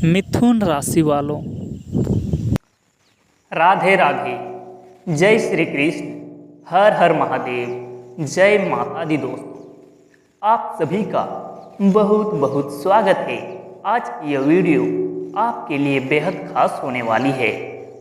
मिथुन राशि वालों, राधे राधे। जय श्री कृष्ण। हर हर महादेव। जय माता दी। दोस्तों, आप सभी का बहुत बहुत स्वागत है। आज की यह वीडियो आपके लिए बेहद खास होने वाली है।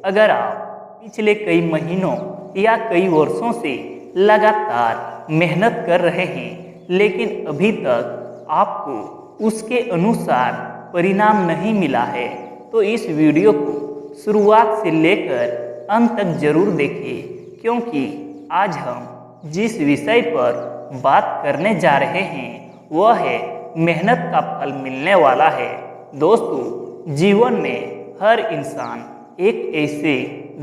अगर आप पिछले कई महीनों या कई वर्षों से लगातार मेहनत कर रहे हैं लेकिन अभी तक आपको उसके अनुसार परिणाम नहीं मिला है, तो इस वीडियो को शुरुआत से लेकर अंत तक जरूर देखें, क्योंकि आज हम जिस विषय पर बात करने जा रहे हैं वह है मेहनत का फल मिलने वाला है। दोस्तों, जीवन में हर इंसान एक ऐसे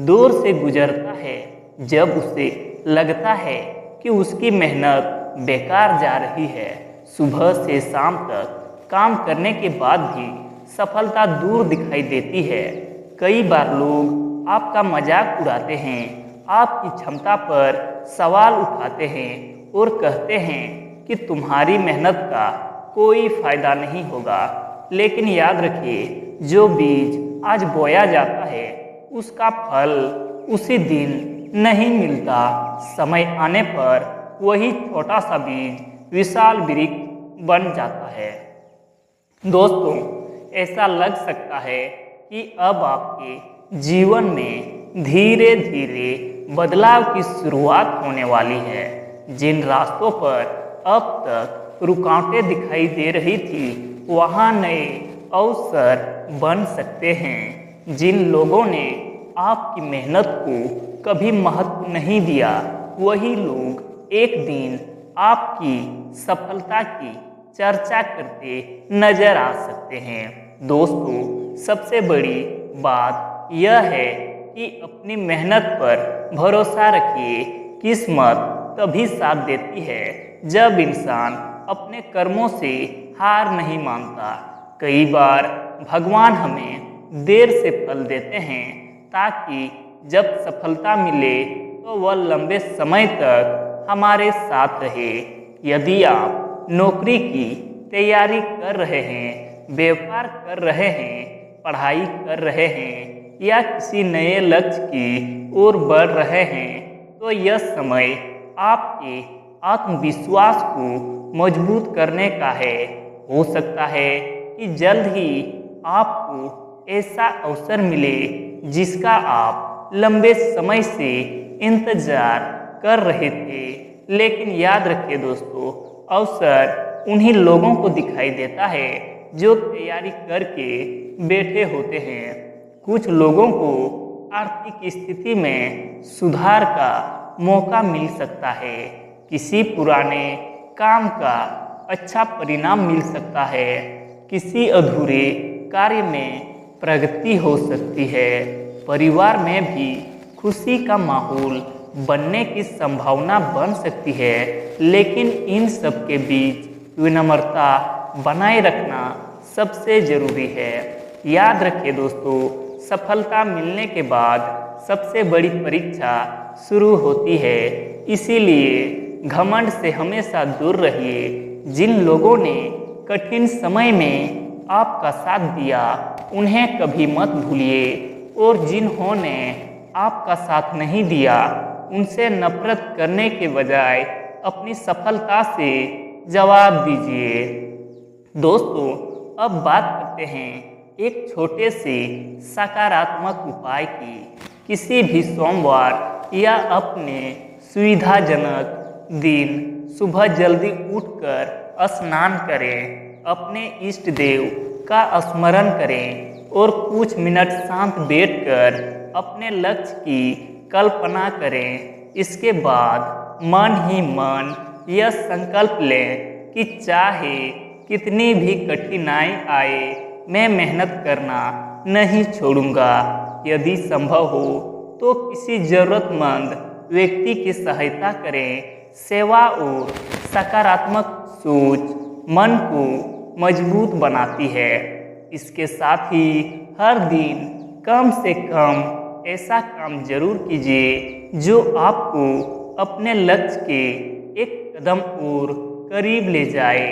दौर से गुजरता है जब उसे लगता है कि उसकी मेहनत बेकार जा रही है। सुबह से शाम तक काम करने के बाद भी सफलता दूर दिखाई देती है। कई बार लोग आपका मजाक उड़ाते हैं, आपकी क्षमता पर सवाल उठाते हैं और कहते हैं कि तुम्हारी मेहनत का कोई फायदा नहीं होगा। लेकिन याद रखिए, जो बीज आज बोया जाता है उसका फल उसी दिन नहीं मिलता। समय आने पर वही छोटा सा बीज विशाल वृक्ष बन जाता है। दोस्तों, ऐसा लग सकता है कि अब आपके जीवन में धीरे धीरे बदलाव की शुरुआत होने वाली है। जिन रास्तों पर अब तक रुकावटें दिखाई दे रही थी वहाँ नए अवसर बन सकते हैं। जिन लोगों ने आपकी मेहनत को कभी महत्व नहीं दिया, वही लोग एक दिन आपकी सफलता की चर्चा करते नजर आ सकते हैं। दोस्तों, सबसे बड़ी बात यह है कि अपनी मेहनत पर भरोसा रखिए। किस्मत तभी साथ देती है जब इंसान अपने कर्मों से हार नहीं मानता। कई बार भगवान हमें देर से फल देते हैं ताकि जब सफलता मिले तो वह लंबे समय तक हमारे साथ रहे। यदि आप नौकरी की तैयारी कर रहे हैं, व्यापार कर रहे हैं, पढ़ाई कर रहे हैं या किसी नए लक्ष्य की ओर बढ़ रहे हैं, तो यह समय आपके आत्मविश्वास को मजबूत करने का है। हो सकता है कि जल्द ही आपको ऐसा अवसर मिले जिसका आप लंबे समय से इंतजार कर रहे थे। लेकिन याद रखिए दोस्तों, अवसर उन्हीं लोगों को दिखाई देता है जो तैयारी करके बैठे होते हैं। कुछ लोगों को आर्थिक स्थिति में सुधार का मौका मिल सकता है, किसी पुराने काम का अच्छा परिणाम मिल सकता है, किसी अधूरे कार्य में प्रगति हो सकती है, परिवार में भी खुशी का माहौल बनने की संभावना बन सकती है। लेकिन इन सब के बीच विनम्रता बनाए रखना सबसे जरूरी है। याद रखिए दोस्तों, सफलता मिलने के बाद सबसे बड़ी परीक्षा शुरू होती है, इसीलिए घमंड से हमेशा दूर रहिए। जिन लोगों ने कठिन समय में आपका साथ दिया उन्हें कभी मत भूलिए, और जिन्होंने आपका साथ नहीं दिया उनसे नफरत करने के बजाय अपनी सफलता से जवाब दीजिए। दोस्तों, अब बात करते हैं एक छोटे से सकारात्मक उपाय की। किसी भी सोमवार या अपने सुविधाजनक दिन सुबह जल्दी उठकर स्नान करें, अपने इष्ट देव का स्मरण करें और कुछ मिनट शांत बैठकर अपने लक्ष्य की कल्पना करें। इसके बाद मन ही मन यह संकल्प लें कि चाहे कितनी भी कठिनाई आए, मैं मेहनत करना नहीं छोड़ूंगा। यदि संभव हो तो किसी जरूरतमंद व्यक्ति की सहायता करें। सेवा और सकारात्मक सोच मन को मजबूत बनाती है। इसके साथ ही हर दिन कम से कम ऐसा काम जरूर कीजिए जो आपको अपने लक्ष्य के एक कदम और करीब ले जाए।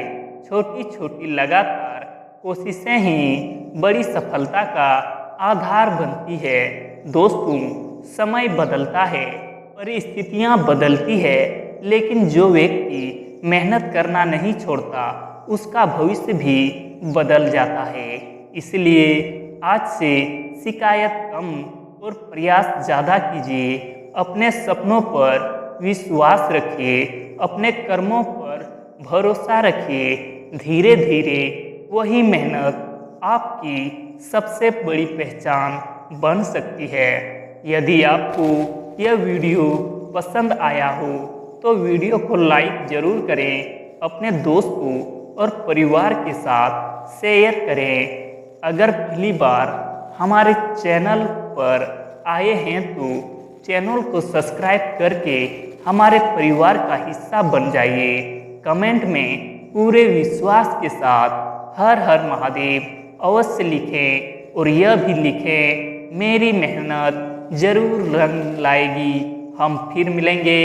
छोटी छोटी लगातार कोशिशें ही बड़ी सफलता का आधार बनती है। दोस्तों, समय बदलता है, परिस्थितियां बदलती है, लेकिन जो व्यक्ति मेहनत करना नहीं छोड़ता उसका भविष्य भी बदल जाता है। इसलिए आज से शिकायत कम और प्रयास ज़्यादा कीजिए। अपने सपनों पर विश्वास रखिए, अपने कर्मों पर भरोसा रखिए। धीरे धीरे वही मेहनत आपकी सबसे बड़ी पहचान बन सकती है। यदि आपको यह वीडियो पसंद आया हो तो वीडियो को लाइक ज़रूर करें, अपने दोस्तों और परिवार के साथ शेयर करें। अगर पहली बार हमारे चैनल पर आए हैं तो चैनल को सब्सक्राइब करके हमारे परिवार का हिस्सा बन जाइए। कमेंट में पूरे विश्वास के साथ हर हर महादेव अवश्य लिखें और यह भी लिखें, मेरी मेहनत जरूर रंग लाएगी। हम फिर मिलेंगे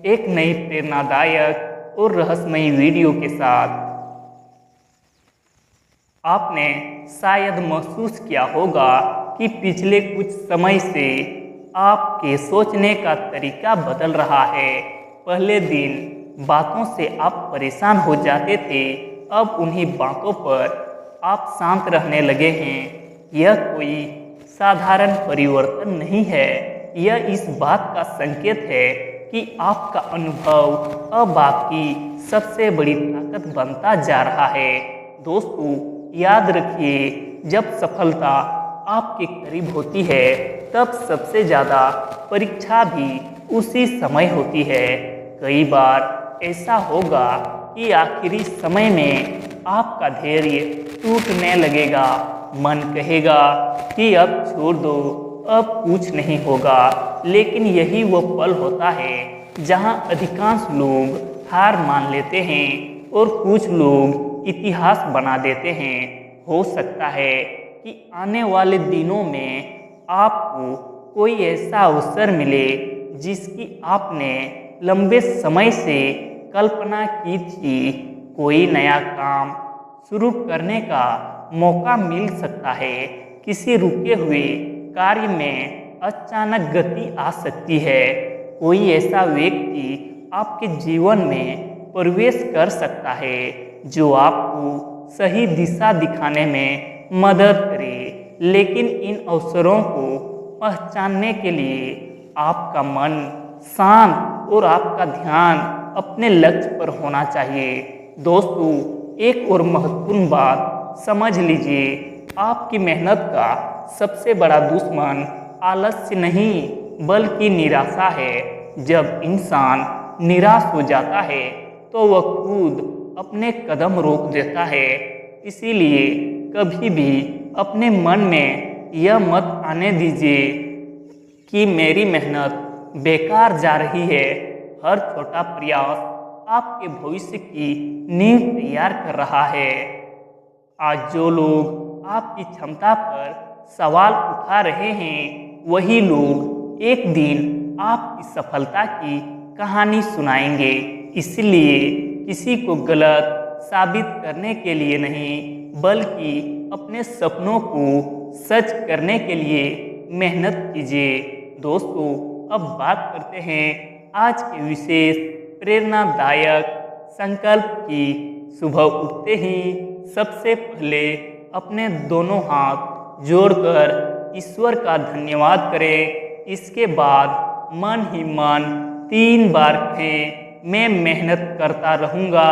एक नई प्रेरणादायक और रहस्यमयी वीडियो के साथ। आपने शायद महसूस किया होगा कि पिछले कुछ समय से आपके सोचने का तरीका बदल रहा है। पहले दिन बातों से आप परेशान हो जाते थे, अब उन्हीं बातों पर आप शांत रहने लगे हैं। यह कोई साधारण परिवर्तन नहीं है, यह इस बात का संकेत है कि आपका अनुभव अब आपकी सबसे बड़ी ताकत बनता जा रहा है। दोस्तों, याद रखिए, जब सफलता आपके करीब होती है तब सबसे ज़्यादा परीक्षा भी उसी समय होती है। कई बार ऐसा होगा कि आखिरी समय में आपका धैर्य टूटने लगेगा, मन कहेगा कि अब छोड़ दो, अब कुछ नहीं होगा। लेकिन यही वो पल होता है जहां अधिकांश लोग हार मान लेते हैं और कुछ लोग इतिहास बना देते हैं। हो सकता है कि आने वाले दिनों में आपको कोई ऐसा अवसर मिले जिसकी आपने लंबे समय से कल्पना की थी। कोई नया काम शुरू करने का मौका मिल सकता है, किसी रुके हुए कार्य में अचानक गति आ सकती है। कोई ऐसा व्यक्ति आपके जीवन में प्रवेश कर सकता है जो आपको सही दिशा दिखाने में मदद करे। लेकिन इन अवसरों को पहचानने के लिए आपका मन शांत और आपका ध्यान अपने लक्ष्य पर होना चाहिए। दोस्तों, एक और महत्वपूर्ण बात समझ लीजिए, आपकी मेहनत का सबसे बड़ा दुश्मन आलस्य नहीं बल्कि निराशा है। जब इंसान निराश हो जाता है तो वह खुद अपने कदम रोक देता है। इसीलिए कभी भी अपने मन में यह मत आने दीजिए कि मेरी मेहनत बेकार जा रही है। हर छोटा प्रयास आपके भविष्य की नींव तैयार कर रहा है। आज जो लोग आपकी क्षमता पर सवाल उठा रहे हैं वही लोग एक दिन आपकी सफलता की कहानी सुनाएंगे। इसलिए किसी को गलत साबित करने के लिए नहीं बल्कि अपने सपनों को सच करने के लिए मेहनत कीजिए। दोस्तों, अब बात करते हैं आज के विशेष प्रेरणादायक संकल्प की। सुबह उठते ही सबसे पहले अपने दोनों हाथ जोड़कर ईश्वर का धन्यवाद करें। इसके बाद मन ही मन 3 बार कहें, मैं मेहनत करता रहूँगा,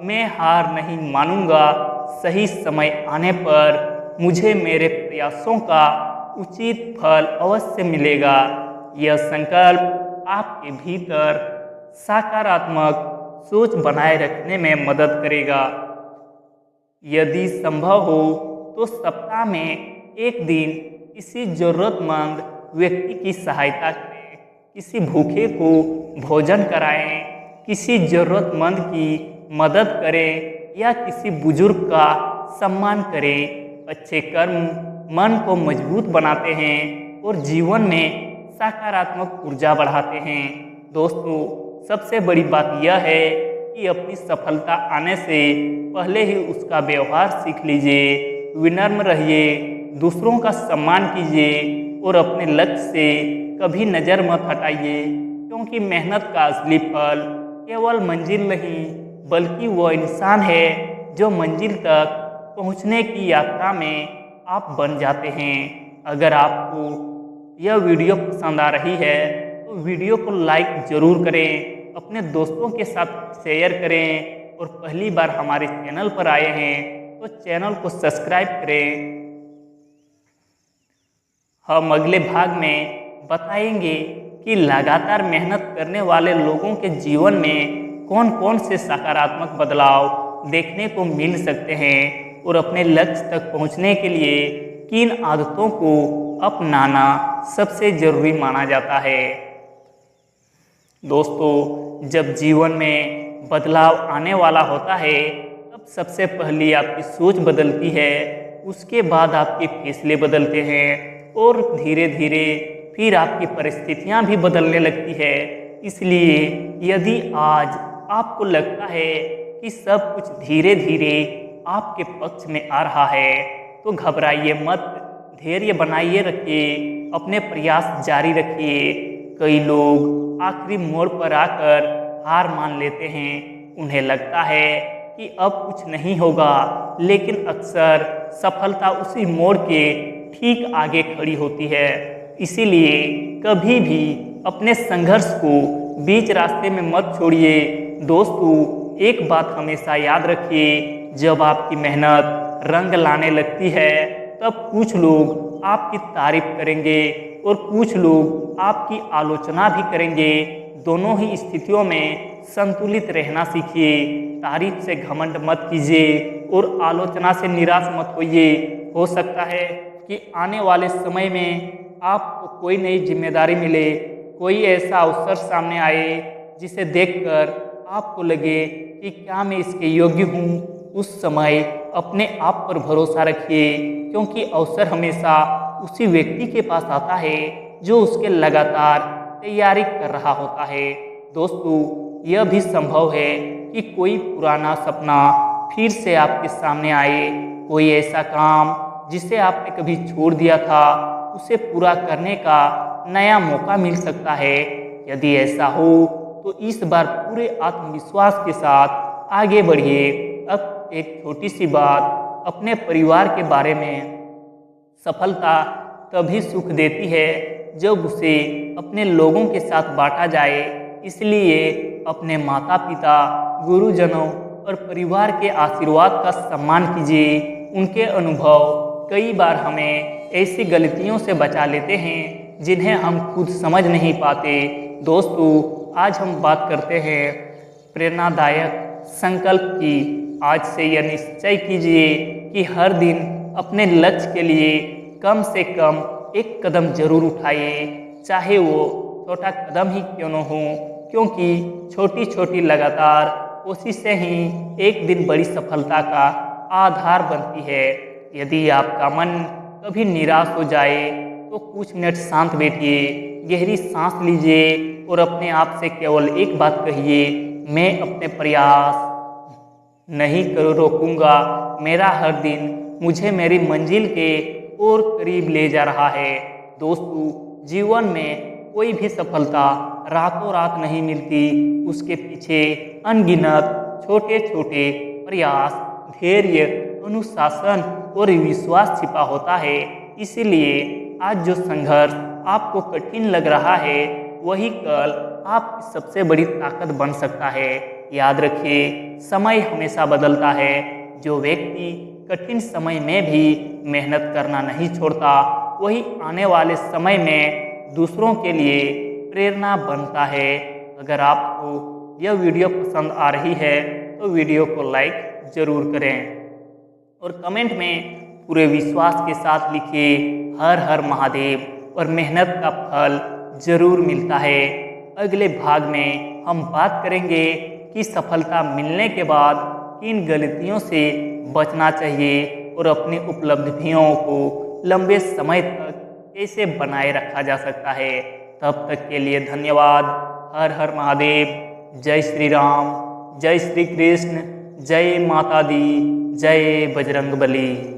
मैं हार नहीं मानूंगा, सही समय आने पर मुझे मेरे प्रयासों का उचित फल अवश्य मिलेगा। यह संकल्प आपके भीतर सकारात्मक सोच बनाए रखने में मदद करेगा। यदि संभव हो तो सप्ताह में एक दिन किसी जरूरतमंद व्यक्ति की सहायता करें, किसी भूखे को भोजन कराएं, किसी जरूरतमंद की मदद करें या किसी बुजुर्ग का सम्मान करें। अच्छे कर्म मन को मजबूत बनाते हैं और जीवन में सकारात्मक ऊर्जा बढ़ाते हैं। दोस्तों, सबसे बड़ी बात यह है कि अपनी सफलता आने से पहले ही उसका व्यवहार सीख लीजिए, विनम्र रहिए, दूसरों का सम्मान कीजिए और अपने लक्ष्य से कभी नज़र मत हटाइए, क्योंकि मेहनत का असली फल केवल मंजिल नहीं बल्कि वो इंसान है जो मंजिल तक पहुंचने की यात्रा में आप बन जाते हैं। अगर आपको यह वीडियो पसंद आ रही है तो वीडियो को लाइक ज़रूर करें, अपने दोस्तों के साथ शेयर करें और पहली बार हमारे चैनल पर आए हैं तो चैनल को सब्सक्राइब करें। हम अगले भाग में बताएंगे कि लगातार मेहनत करने वाले लोगों के जीवन में कौन कौन से सकारात्मक बदलाव देखने को मिल सकते हैं और अपने लक्ष्य तक पहुंचने के लिए किन आदतों को अपनाना सबसे जरूरी माना जाता है। दोस्तों, जब जीवन में बदलाव आने वाला होता है तब सबसे पहले आपकी सोच बदलती है, उसके बाद आपके फैसले बदलते हैं और धीरे धीरे फिर आपकी परिस्थितियां भी बदलने लगती है। इसलिए यदि आज आपको लगता है कि सब कुछ धीरे धीरे आपके पक्ष में आ रहा है तो घबराइए मत, धैर्य बनाइए रखिए, अपने प्रयास जारी रखिए। कई लोग आखिरी मोड़ पर आकर हार मान लेते हैं, उन्हें लगता है कि अब कुछ नहीं होगा, लेकिन अक्सर सफलता उसी मोड़ के ठीक आगे खड़ी होती है। इसीलिए कभी भी अपने संघर्ष को बीच रास्ते में मत छोड़िए। दोस्तों, एक बात हमेशा याद रखिए, जब आपकी मेहनत रंग लाने लगती है तब कुछ लोग आपकी तारीफ करेंगे और कुछ लोग आपकी आलोचना भी करेंगे। दोनों ही स्थितियों में संतुलित रहना सीखिए। तारीफ से घमंड मत कीजिए और आलोचना से निराश मत होइए। हो सकता है कि आने वाले समय में आपको कोई नई जिम्मेदारी मिले, कोई ऐसा अवसर सामने आए जिसे देखकर आपको लगे कि क्या मैं इसके योग्य हूँ। उस समय अपने आप पर भरोसा रखिए, क्योंकि अवसर हमेशा उसी व्यक्ति के पास आता है जो उसके लगातार तैयारी कर रहा होता है। दोस्तों, यह भी संभव है कि कोई पुराना सपना फिर से आपके सामने आए, कोई ऐसा काम जिसे आपने कभी छोड़ दिया था उसे पूरा करने का नया मौका मिल सकता है। यदि ऐसा हो तो इस बार पूरे आत्मविश्वास के साथ आगे बढ़िए। अब एक छोटी सी बात, अपने परिवार के बारे में। सफलता तभी सुख देती है जब उसे अपने लोगों के साथ बांटा जाए। इसलिए अपने माता पिता, गुरुजनों और परिवार के आशीर्वाद का सम्मान कीजिए। उनके अनुभव कई बार हमें ऐसी गलतियों से बचा लेते हैं जिन्हें हम खुद समझ नहीं पाते। दोस्तों, आज हम बात करते हैं प्रेरणादायक संकल्प की। आज से यह निश्चय कीजिए कि हर दिन अपने लक्ष्य के लिए कम से कम एक कदम जरूर उठाइए, चाहे वो छोटा कदम ही क्यों न हो, क्योंकि छोटी छोटी लगातार कोशिशें ही एक दिन बड़ी सफलता का आधार बनती है। यदि आपका मन कभी निराश हो जाए तो कुछ मिनट शांत बैठिए, गहरी सांस लीजिए और अपने आप से केवल एक बात कहिए, मैं अपने प्रयास नहीं करो रोकूंगा। मेरा हर दिन मुझे मेरी मंजिल के और करीब ले जा रहा है। दोस्तों, जीवन में कोई भी सफलता रातों रात नहीं मिलती, उसके पीछे अनगिनत छोटे छोटे प्रयास, धैर्य, अनुशासन और विश्वास छिपा होता है। इसीलिए आज जो संघर्ष आपको कठिन लग रहा है वही कल आपकी सबसे बड़ी ताकत बन सकता है। याद रखिए, समय हमेशा बदलता है। जो व्यक्ति कठिन समय में भी मेहनत करना नहीं छोड़ता वही आने वाले समय में दूसरों के लिए प्रेरणा बनता है। अगर आपको यह वीडियो पसंद आ रही है तो वीडियो को लाइक ज़रूर करें और कमेंट में पूरे विश्वास के साथ लिखिए, हर हर महादेव, और मेहनत का फल जरूर मिलता है। अगले भाग में हम बात करेंगे कि सफलता मिलने के बाद किन गलतियों से बचना चाहिए और अपनी उपलब्धियों को लंबे समय तक कैसे बनाए रखा जा सकता है। तब तक के लिए धन्यवाद। हर हर महादेव। जय श्री राम, जय श्री कृष्ण, जय माता दी, जय बजरंग बली।